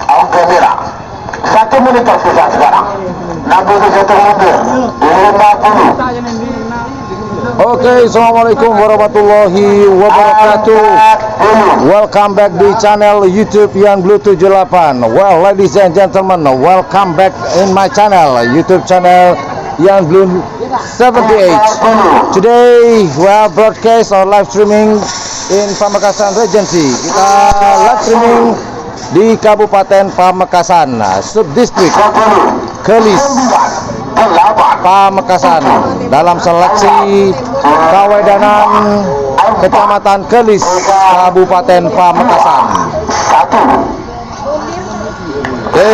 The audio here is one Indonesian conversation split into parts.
Oke merah. 1 menit tersisa sekarang. 61 mundur. 50. Oke, assalamualaikum warahmatullahi wabarakatuh. Welcome back di channel YouTube Yang Blue 78. Well, ladies and gentlemen, welcome back in my channel, YouTube channel Yang Blue 78. Today we have broadcast or live streaming in Pamekasan Regency. Kita live streaming di Kabupaten Pamekasan, Subdistrik Kelis, Pamekasan, dalam seleksi Kawedanan Kecamatan Kelis, Kabupaten Pamekasan. 9, 8,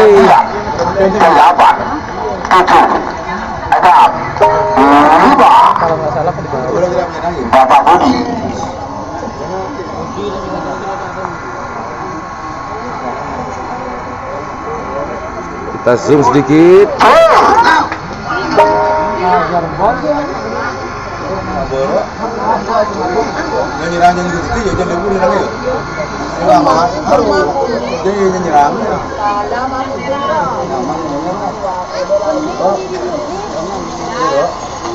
7, 6, 5, Bapak Budi. Kita zoom sedikit.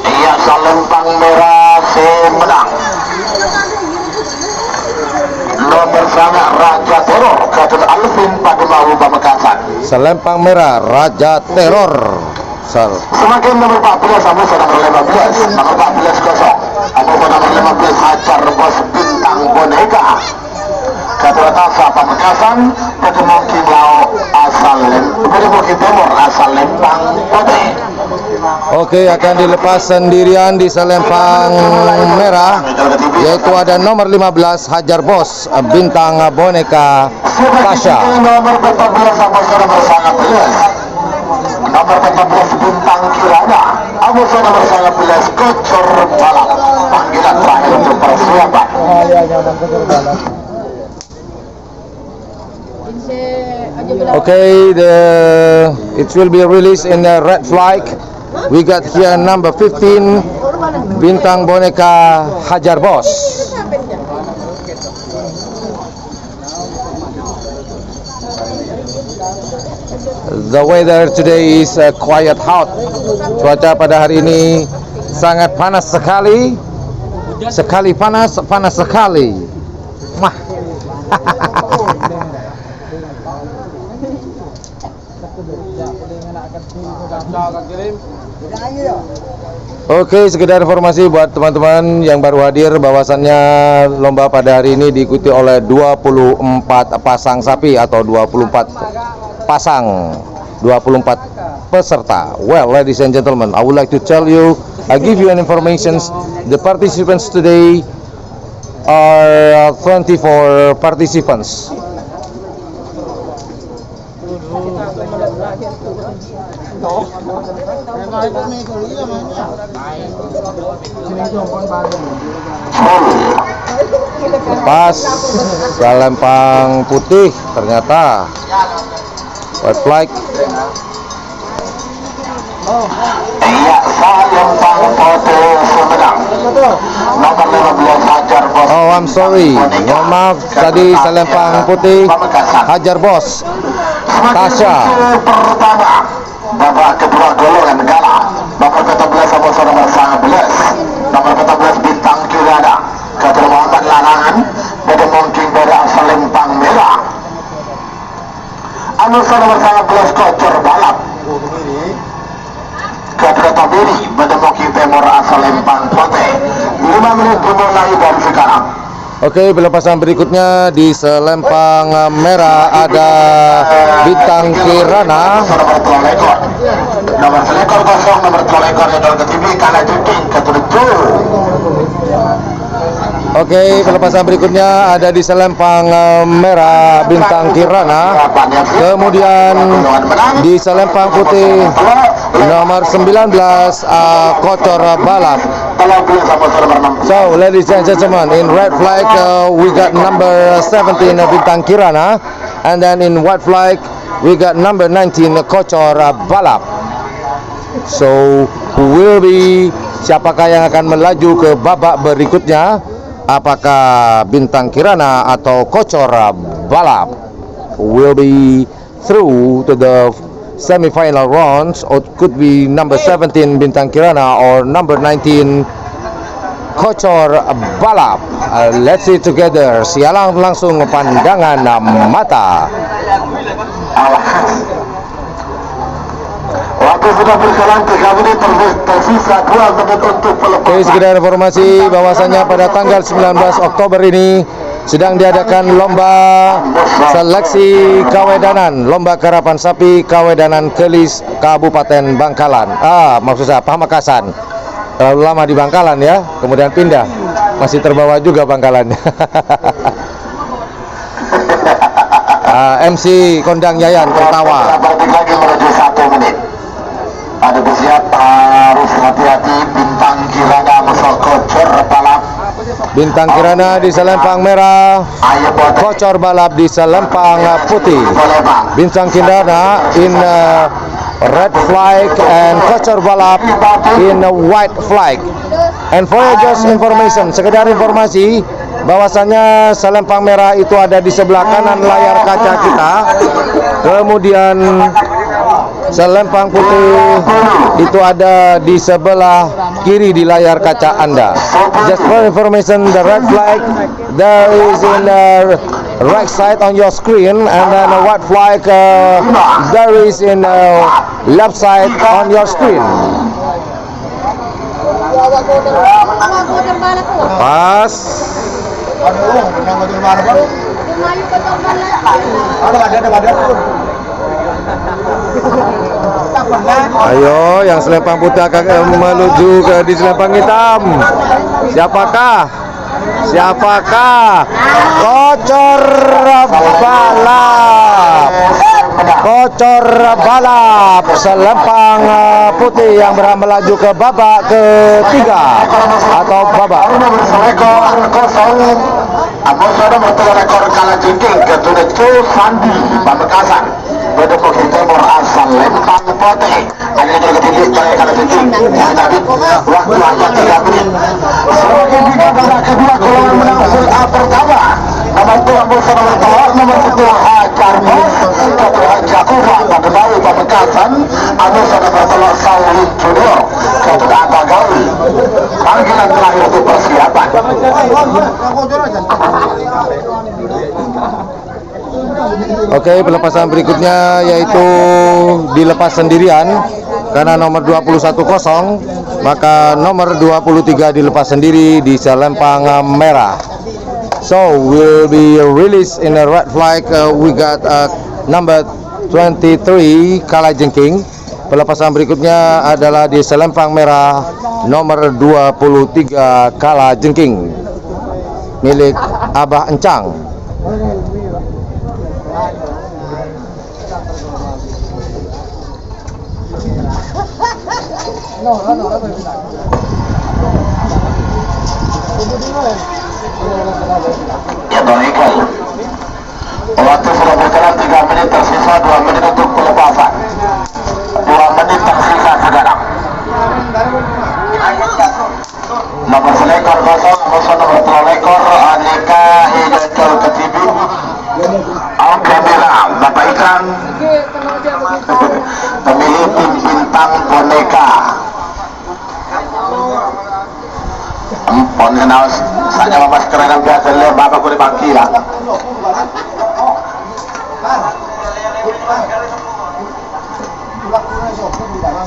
Iya, Salempang Merah menang. Nomor sana Raja Teror Gatot Alvin Pademawu Pamekasan. Selempang Merah Raja Teror. Semakin nomor 14 sama nomor 15. Nomor 14 kosong. Atau nomor 15 Hajar Bos Bintang Boneka. Gatot Asa Pamekasan. Pedemoki Lau asal Pedemoki Timur asal Lempang Putih. Oke, akan dilepas sendirian di Selempang Merah, yaitu ada nomor 15 Hajar Bos Bintang Boneka Tasya. Nomor 14 sama bersama Beles. Nomor 14 Bintang Kirana. Amusa nomor 19 Kocor Balap. Panggilan terakhir untuk persiapan. Okay, it will be released in the red flag. We got here number 15 Bintang Boneka Hajar Bos. The weather today is quite hot. Cuaca pada hari ini sangat panas sekali. Sekali panas, panas sekali. Mah. Oke, sekedar informasi buat teman-teman yang baru hadir bahwasannya lomba pada hari ini diikuti oleh 24 pasang sapi atau 24 pasang 24 peserta. Well, ladies and gentlemen, I would like to tell you, I give you an information. The participants today are 24 participants. Pas Selempang Putih ternyata white flag. Iya, Selempang Putih Sumedang. Nomor 15 Hajar Bos. Oh, I'm sorry. Mohon maaf, tadi Selempang Putih Hajar Bos Tasya. Pertama, babak kedua golongan gala. Nomor 14 sama nomor 19. Nomor 14 Bintang Kirana. Gatot Muhammad Larangan. Pedemongking dari Selempang Merah. Anusa nomor 19 Kocor Balap. Gatot Tabiri. Pedemongking Timur asal Lempang Putih. 5 menit dimulai dari sekarang. Oke, pelepasan berikutnya di Selempang Merah ada Bintang Kirana. Nomor selekor kosong, nomor selekor yang ketiga kalah juding ketujuh. Oke, pelepasan berikutnya ada di Selempang Merah Bintang Kirana. Kemudian di Selempang Putih nomor 19 Kocor Balap. So, ladies and gentlemen, in red flag we got number 17 Bintang Kirana, and then in white flag we got number 19 Kocor Balap. So, who will be, siapakah yang akan melaju ke babak berikutnya? Apakah Bintang Kirana atau Kocor Balap? Will be through to the semi-final rounds, or could be number 17 Bintang Kirana or number 19 Kocor Balap. Let's see together. Sialang langsung pandangan mata. Waktu sudah berjalan 3 menit, tersisa 2 menit untuk pelepasan. Oke, sekedar informasi bahwasanya pada tanggal 19 Oktober ini sedang diadakan lomba seleksi kawedanan, lomba karapan sapi kawedanan Kelis Kabupaten Bangkalan. Maksud saya Pamekasan. Terlalu lama di Bangkalan ya, kemudian pindah. Masih terbawa juga Bangkalannya. MC Kondang Yayan tertawa. Balik lagi menuju 1 menit. Ada bersiap, harus hati-hati. Bintang Kirana musuh Kocor Balap. Bintang Kirana di selempang merah, Kocor Balap di selempang putih. Bintang Kirana in red flag and Kocor Balap in white flag. And for your just information, sekedar informasi bahwasanya selempang merah itu ada di sebelah kanan layar kaca kita, kemudian selempang putih itu ada di sebelah kiri di layar kaca Anda. Just for information, the red flag there is in the right side on your screen, and then the white flag there is in left side on your screen. Pas. Ayo, yang selempang putih akan menuju ke di selempang hitam. Siapakah? Kocor Balap. Kocor Balap selempang putih yang berhak melaju ke babak ketiga atau babak. Rekor kalah jengking ke-7 Sandi Pamekasan. Pada Bukit Timur asal lempang putih. Hanya dari ketidik dari kalah jengking. Waktu hanya 3 menit. Semakin di babak kedua golongan menang A pertama. Nomor 20 nomor 10 Hajar Bos. Ketua Jakuba pada Bayi Pamekasan. Anu sudah bertolak Saulin Junior. Ketua Bagawi. Panggilan terakhir untuk persiapan. Oke, pelepasan berikutnya yaitu dilepas sendirian karena nomor 21 kosong, maka nomor 23 dilepas sendiri di selempang merah. So will be released in a red flag. We got number 23 Kalajengking. Pelepasan berikutnya adalah di selempang merah nomor 23 Kalajengking milik Abah Encang. Ya baiklah. Waktu sudah berjalan 3 menit, tersisa 2 menit untuk pelepasan. 2 menit tersisa sekarang. Nomor selekor kosong, musuh nomor telekor Aneka Hidayat Ketibi. Oke, Mira, Bapak Ikran, pemilih tim Bintang Boneka. Ampun, saya Bapak sekarang biasa lihat Bapak kulit bangki lah.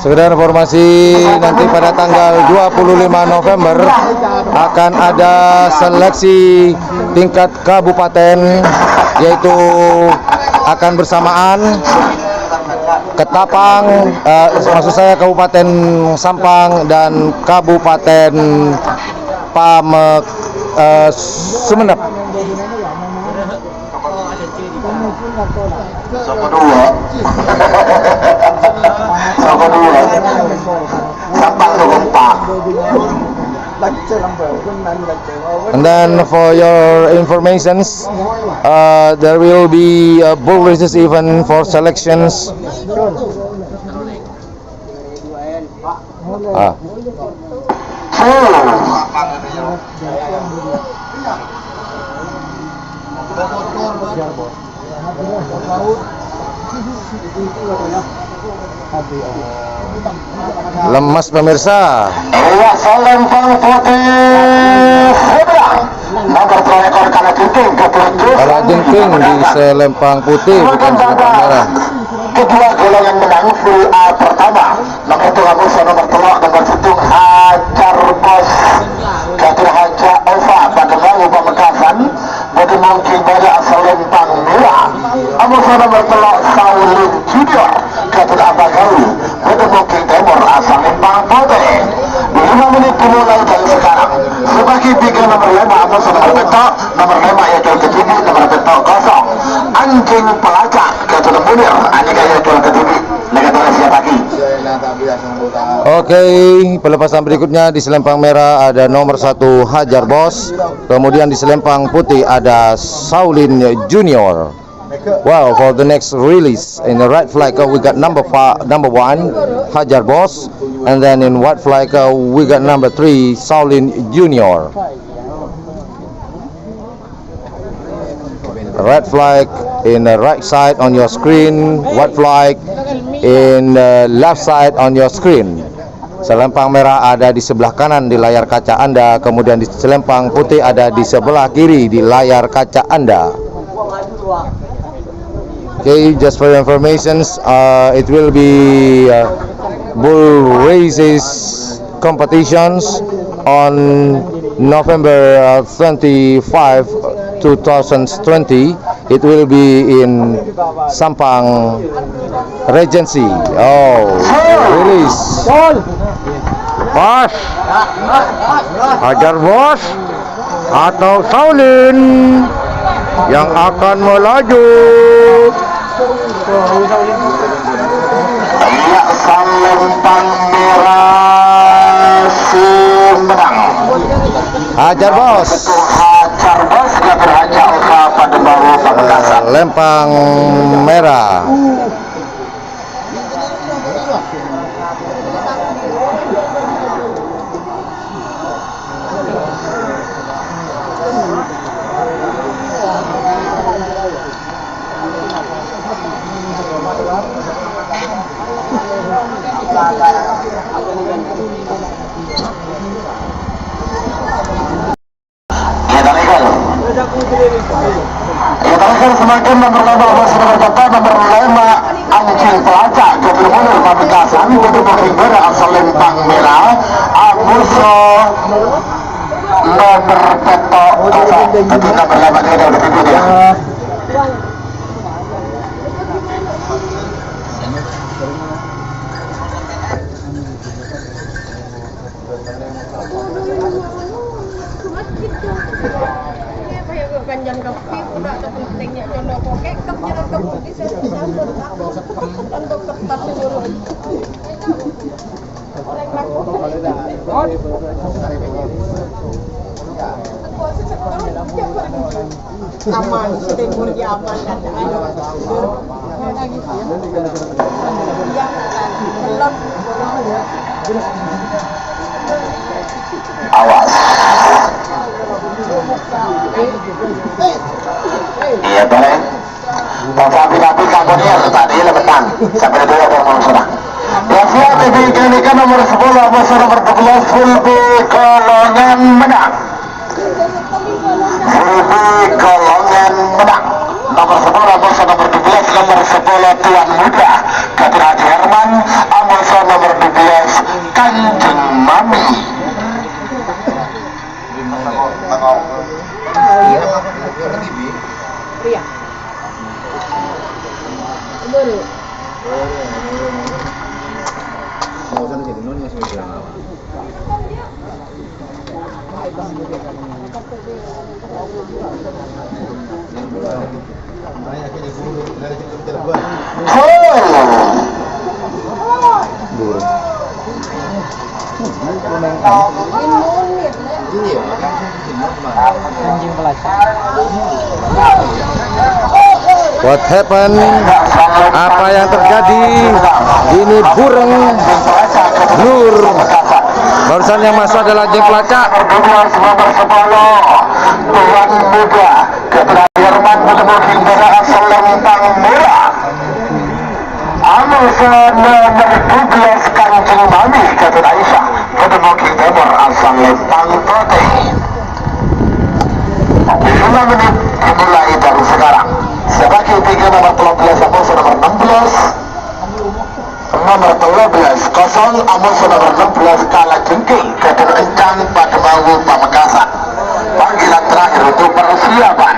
Sekedar informasi, nanti pada tanggal 25 November akan ada seleksi tingkat kabupaten, yaitu akan bersamaan Ketapang, maksud saya Kabupaten Sampang dan Kabupaten Sumeneb. Sama dua. Sampang Lumpak. And then for your informations, there will be a bull races event for selections. Lemas pemirsa. Iya, Selempang Putih seberang. Nomor 3 ekor kalajengking ke-7. Kalajengking di Selempang Putih, bukan Selempang Merah. Kedua golongan menang full A pertama. Nomor 2 Musa, nomor 2 nomor 7 Hajar Bos. Kadir Haja Ova pada Malu Pamekasan. Bagi mungkin banyak Selempang Merah. Musa nomor 3 Saulin Junior. Kadir Abagawi. Bagi mungkin Timur asal Lempang Putih. 5 menit dimulai dari sekarang. Sebagai bikin nomor 5 Musa nomor petok. Nomor 5 yaitu ketiga nomor petok kosong. Anjing pelacak Kadir Munir. Oke, pelepasan berikutnya di Selempang Merah ada nomor 1 Hajar Bos, kemudian di Selempang Putih ada Saulin Junior. Wow, for the next release in the red flag we got number 1 Hajar Bos, and then in white flag we got number 3 Saulin Junior. Red flag in the right side on your screen, white flag in the left side on your screen. Selempang merah ada di sebelah kanan di layar kaca Anda, kemudian di selempang putih ada di sebelah kiri di layar kaca Anda. Okay, just for your information, it will be bull races competitions on November 25, 2020. It will be in Sampang Regency. Oh, release. Bos, Hajar Bos atau Saulin yang akan melaju. Selempang Merah Sumedang. Hajar Bos. Hajar Bos Kadir Haja Ova pada Malu Pamekasan. Lempang Merah. Ya, terakhir semakin nomor 12 nomor 5 Anjing Pelacak Kadir Munir Pamekasan. Bagi penghibur asal Lempang Merah Amuso nomor petok kosong. Tadi nomor 5 kita udah ikut ya. Kanjang kopi udah ada pentingnya contoh kokek kep jalan kep bisa dicampur untuk ketat dulu oleh laku aman setimur ya aman kan Awas. Iya boleh. Tapi kamunya tadi lebetan sampai dulu ada yang sudah. Yang siap diberikan nomor 10 Musa nomor 12 Fulbi Golongan Menang. Fulbi Golongan Menang. Nomor 10 Musa nomor 12 nomor 10 Tuan Muda Kadir Haji Herman. Musa nomor 12 Kanjeng Mami. Iya. Baru. What happened? Apa yang terjadi? Ini burung Nur. Barusan yang masuk adalah anjing pelacak. Nomor 10 Tuan Muda Kadir Herman bertemu Hindara Selempang Merah. Amusa nomor 12 Kanjeng Mami Ketut Aisyah ketemu Timur asal Lempang Putih. 5 menit dimulai dari sekarang. Sebagai tiga nomor 13 Amusa nomor 16 nomor 13 kosong Amusa nomor 16 Kala Jengking Ketut Encang Pademangu Pamekasan. Panggilan terakhir untuk persiapan.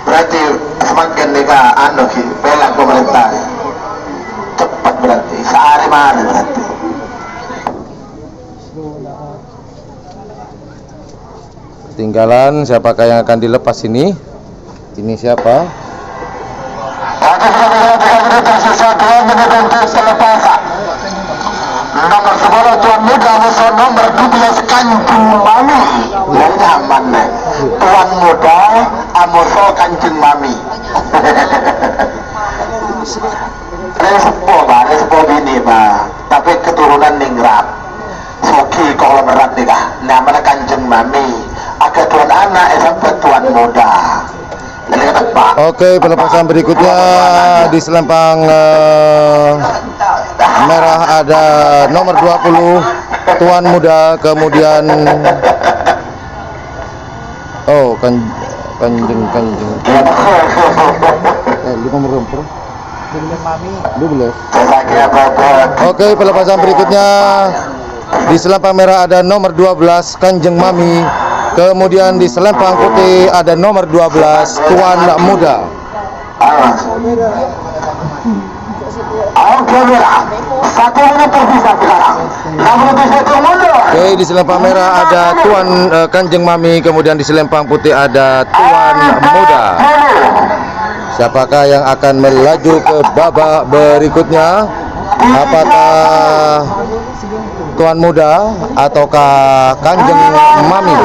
Berarti semakin nikah anu ki bela pemerintah cepat, berarti sehari mana berarti. Ketinggalan siapakah yang akan dilepas ini? Ini siapa? Nomor 10 Tuan Muda Amusa nomor 12 Kanjeng Mami. Dari zaman Tuan Muda Amusa Kanjeng Mami. Respo Pak, respo bini Pak. Tapi keturunan ningrat. Soki konglomerat nikah. Namanya Kanjeng Mami. Agak tuan anak sampai Tuan Muda. Oke, pelepasan berikutnya di selempang merah ada nomor 20 Tuan Muda, kemudian Kanjeng Oke, pelepasan berikutnya di selempang merah ada nomor 12 Kanjeng Mami, kemudian di selempang putih ada nomor 12 Tuan Muda. Oke, di selempang merah ada Tuan Kanjeng Mami, kemudian di selempang putih ada Tuan Muda. Siapakah yang akan melaju ke babak berikutnya? Apakah Tuan Muda ataukah Kanjeng Mami?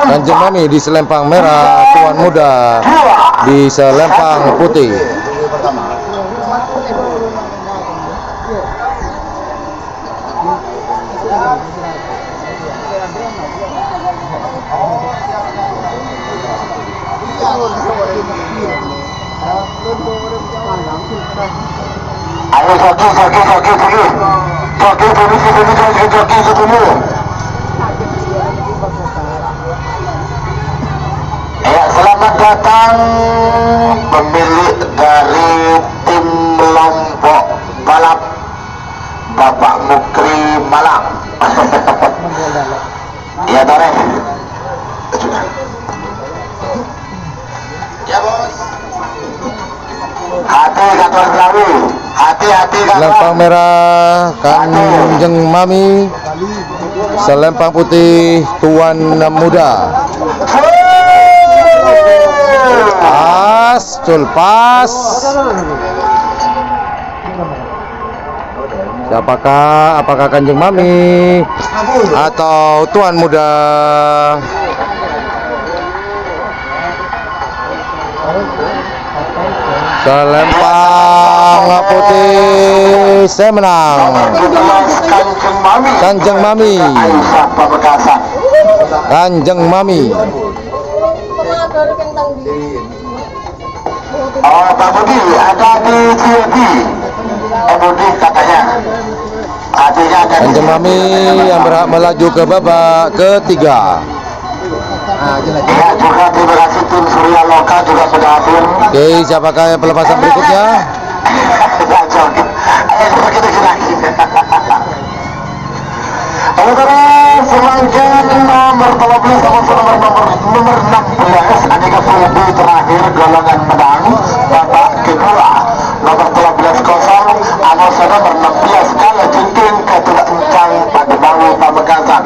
Kanjeng Mami di selempang merah, Tuan Muda di selempang putih. Ayo joki dulu. Ya, selamat datang pemilik dari tim Lombok Balap Bapak Mukri Malang. Ya, Tore. Ya, Bos. Hati-hati Selempang merah Kanjeng Mami, selempang putih Tuan Muda. Pas. Apakah Kanjeng Mami atau Tuan Muda? Selempang putih, saya menang. Kanjeng Mami. Oh, Pak Budi ada di CB. Budi katanya. Artinya ada Kanjeng Mami yang berhak melaju ke babak ketiga. Ya, juga terima kasih tim Surya Loka juga sudah hadir. Oke, siapakah yang pelepasan berikutnya? Selanjutnya nomor 12 nomor 16 Andika Fulbi terakhir golongan menang babak kedua. Nomor 13 kosong Amusa nomor 16 Kala Jengking Ketut Encang Pademangu Pamekasan.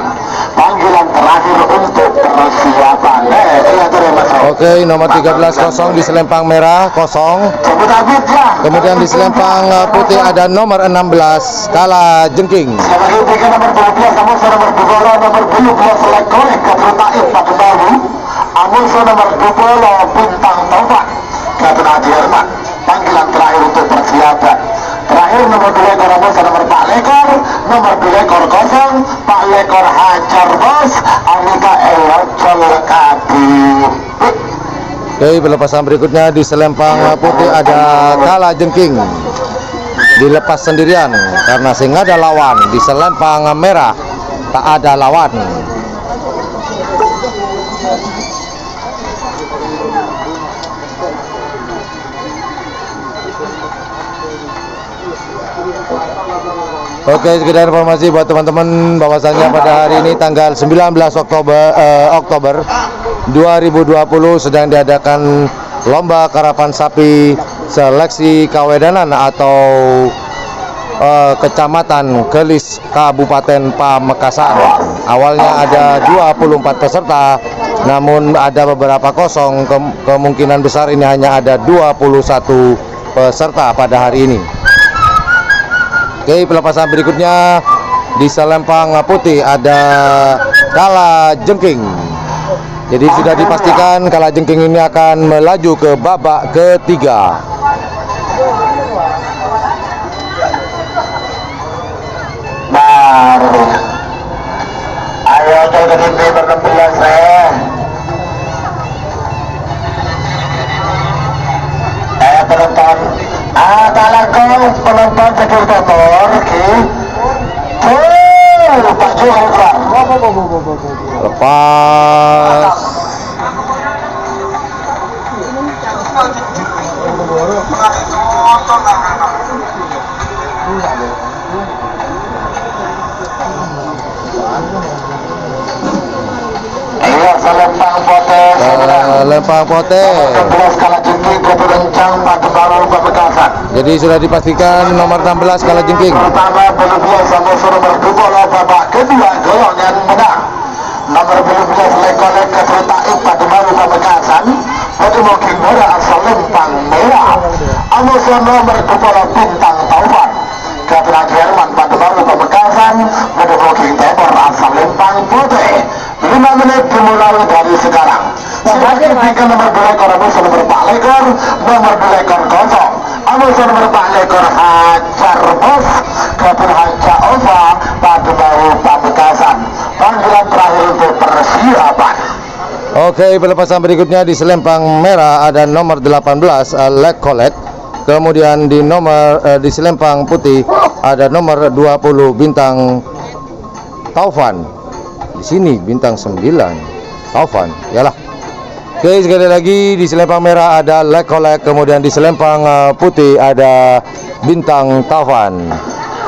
Panggilan terakhir untuk persiapan. Iya, terima kasih. Oke, nomor 13 kosong di selempang merah kosong. Kemudian di selempang putih ada nomor 16 Kala Jengking. Panggilan terakhir untuk persiapan. Terakhir nomor 2 ekor nomor Pak Lekor, nomor 2 ekor kosong, Pak Lekor hajar bos, Anita Elocol Kadip. Oke, pelepasan berikutnya di selempang putih ada Kala Jengking. Dilepas sendirian karena sehingga ada lawan. Di selempang merah tak ada lawan. Oke, sekedar informasi buat teman-teman bahwasannya pada hari ini tanggal 19 Oktober 2020 sedang diadakan lomba karapan sapi seleksi Kawedanan atau Kecamatan Kelis Kabupaten Pamekasan. Awalnya ada 24 peserta, namun ada beberapa kosong. Kemungkinan besar ini hanya ada 21 peserta pada hari ini. Oke, pelepasan berikutnya di selempang putih ada Kala Jengking. Jadi sudah dipastikan Kala Jengking ini akan melaju ke babak ketiga. Baru. Ayo coba di nomor 16 penonton. Kalau kau penonton sekitar Pak Jokowi Lepas. Iya, selempang potes. Selempang potes. Kala Jengking ke Rencang Batu Baru Pamekasan. Jadi sudah dipastikan nomor 16 Kala Jengking. Pertama belum biasa musuh nomor 2 babak kedua golongan menang. Nomor 12 Lekolek ke Taib Batu Baru Pamekasan. Pada mungkin merah asal lempang merah. Amusan nomor 2 Bintang Taufan. Ketua Jerman Batu Baru Pamekasan. Pada mungkin Timur asal lempang putih. 5 menit dimulai dari sekarang. Sebagai tiga nomor 2 ekor musuh nomor Pak Lekor, nomor 2 ekor kosong. Musuh nomor Pak Lekor hajar bos, Ketua Haja Ova Batu Baru Pamekasan. Panggilan terakhir untuk persiapan. Oke, pelepasan berikutnya di selempang merah ada nomor 18 Lekolek. Kemudian di di selempang putih ada nomor 20 Bintang Taufan. Di sini bintang 9 Taufan, yalah. Oke, sekali lagi di selempang merah ada Lekolek, kemudian di selempang putih ada Bintang Taufan.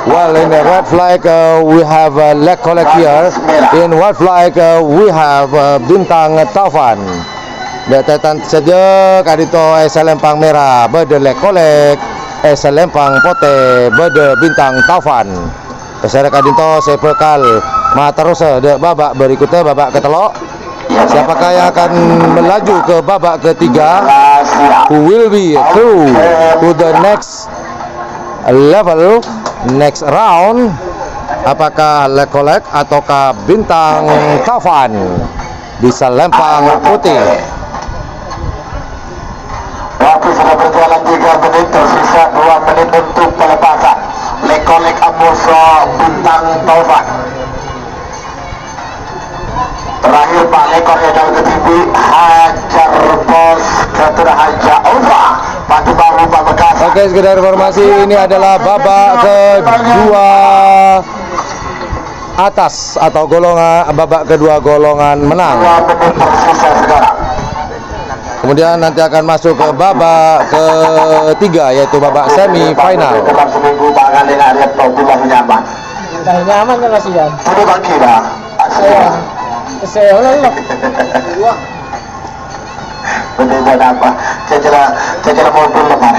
Well, in the red flag we have Lekolek here. In white flag we have Bintang Taufan. Datang saja kadito selempang merah berde Lekolek, selempang putih berde Bintang Taufan. Pesara kadito sepekal terus de babak berikutnya, babak ketelok. Siapakah yang akan melaju ke babak ketiga? Who will be through to the next level, next round? Apakah Lekolek ataukah Bintang Taufan di selempang putih? Waktu sudah berjalan 3 menit, tersisa 2 menit untuk pelepasan. Lekolek Amuso Bintang Taufan. Terakhir Pak Lekor yang ketipi hajar bos Ketua Haja Ova Batu Baru Pamekasan. Oke, sekedar informasi ini adalah babak kedua atas atau babak kedua golongan menang. 2 menit tersisa sekarang. Kemudian nanti akan masuk ke babak ketiga yaitu babak semi final. Dalam seminggu bahkan dengan Arif Taubillah nyaman. Nyaman ya Mas Ian. Tunggu Bang Kira. Saya lah. Benar apa? Cara mobil lemah.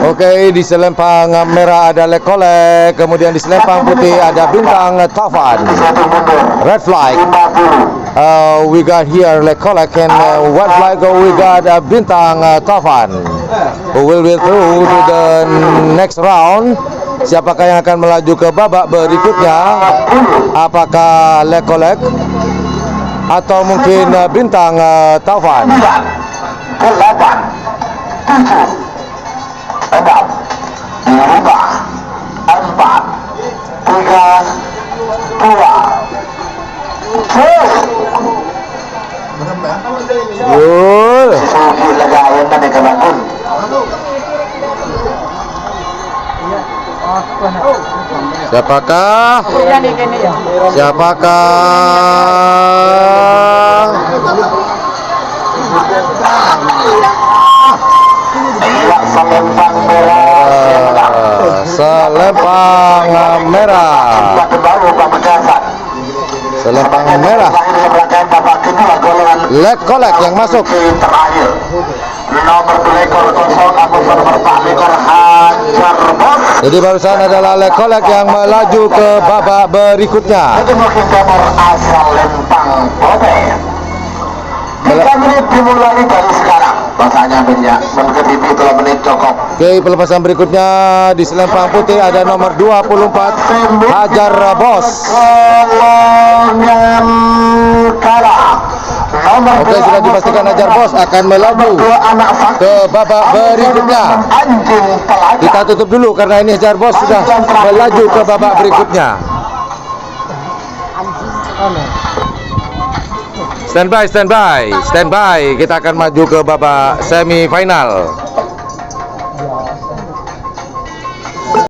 Oke, di selempang merah ada Lekolek, kemudian di selempang putih ada Bintang Taufan. Satu mundur. Red flag. 50. we got here Lekolek and white flag we got Bintang Taufan who will be through to the next round. Siapakah yang akan melaju ke babak berikutnya? Apakah Lekolek atau mungkin Bintang Taufan? 8, 7, 6, dirubah 4, 3, 2, Yul. sugi lagayan na may kabakun. Siapakah? Siapakah? Selempang merah. Selempang merah. Baru Pamekasan. Selempang merah. Rangkaian babak kedua golongan Lekolek yang masuk. terakhir. Nomor 2 ekor kosong, nomor 4 ekor Hajar Bos. Jadi barusan adalah Lekolek yang melaju ke babak berikutnya. Itu mungkin nomor asal Lempang Bobe. 3 menit dimulai dari sekarang. Bahasanya banyak, menurut telah menit cukup. Oke, pelepasan berikutnya di selempang putih ada nomor 24 Hajar Bos. Golongan kalah. Oke, sudah dipastikan Hajar Bos akan melaju ke babak berikutnya. Anjing pelajar. Kita tutup dulu karena ini Hajar Bos sudah melaju ke babak berikutnya. Standby. Kita akan maju ke babak semifinal.